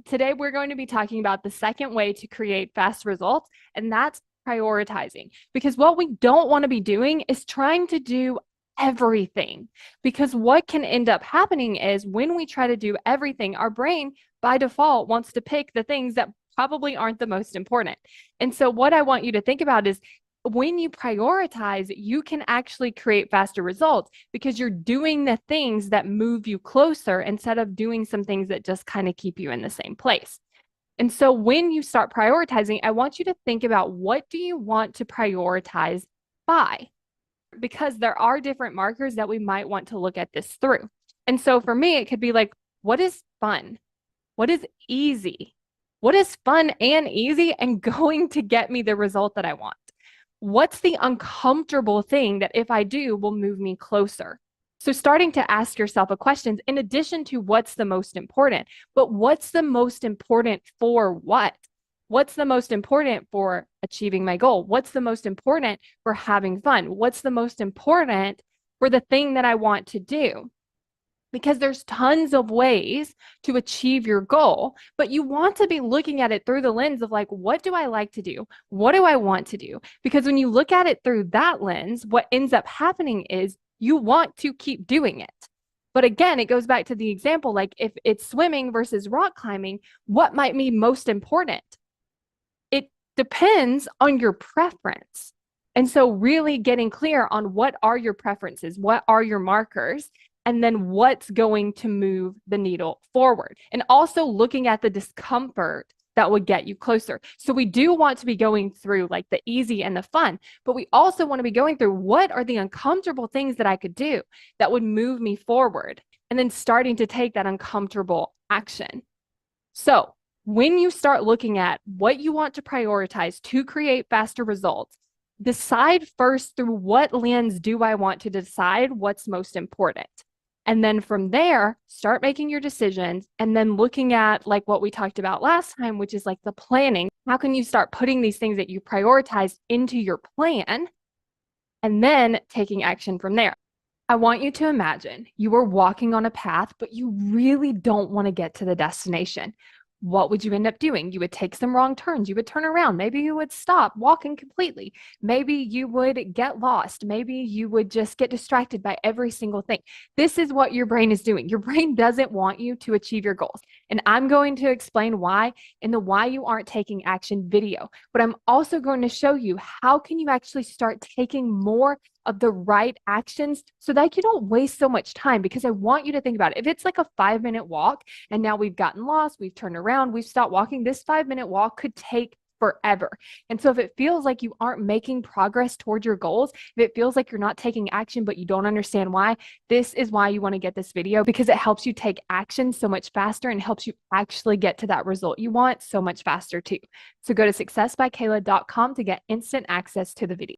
Today we're going to be talking about the second way to create fast results, and that's prioritizing. Because what we don't want to be doing is trying to do everything. Because what can end up happening is when we try to do everything, our brain by default wants to pick the things that probably aren't the most important. And so what I want you to think about is when you prioritize, you can actually create faster results because you're doing the things that move you closer instead of doing some things that just kind of keep you in the same place. And so when you start prioritizing, I want you to think about what do you want to prioritize by? Because there are different markers that we might want to look at this through. And so for me, it could be like, what is fun? What is easy? What is fun and easy and going to get me the result that I want? What's the uncomfortable thing that if I do will move me closer? So starting to ask yourself a question in addition to what's the most important, but what's the most important for what? What's the most important for achieving my goal? What's the most important for having fun? What's the most important for the thing that I want to do? Because there's tons of ways to achieve your goal, but you want to be looking at it through the lens of like, what do I like to do? What do I want to do? Because when you look at it through that lens, what ends up happening is you want to keep doing it. But again, it goes back to the example, like if it's swimming versus rock climbing, what might be most important? It depends on your preference. And so really getting clear on what are your preferences, what are your markers, and then what's going to move the needle forward. And also looking at the discomfort that would get you closer. So we do want to be going through like the easy and the fun, but we also want to be going through what are the uncomfortable things that I could do that would move me forward, and then starting to take that uncomfortable action. So when you start looking at what you want to prioritize to create faster results, decide first through what lens do I want to decide what's most important. And then from there, start making your decisions and then looking at like what we talked about last time, which is like the planning. How can you start putting these things that you prioritize into your plan and then taking action from there? I want you to imagine you are walking on a path, but you really don't want to get to the destination. What would you end up doing? You would take some wrong turns. You would turn around. Maybe you would stop walking completely. Maybe you would get lost. Maybe you would just get distracted by every single thing. This is what your brain is doing. Your brain doesn't want you to achieve your goals. And I'm going to explain why in the why you aren't taking action video. But I'm also going to show you how can you actually start taking more of the right actions so that you don't waste so much time, because I want you to think about it. If it's like a 5-minute walk and now we've gotten lost, we've turned around, we've stopped walking, this 5-minute walk could take forever. And so if it feels like you aren't making progress towards your goals, if it feels like you're not taking action, but you don't understand why, this is why you want to get this video, because it helps you take action so much faster and helps you actually get to that result you want so much faster too. So go to successbykayla.com to get instant access to the video.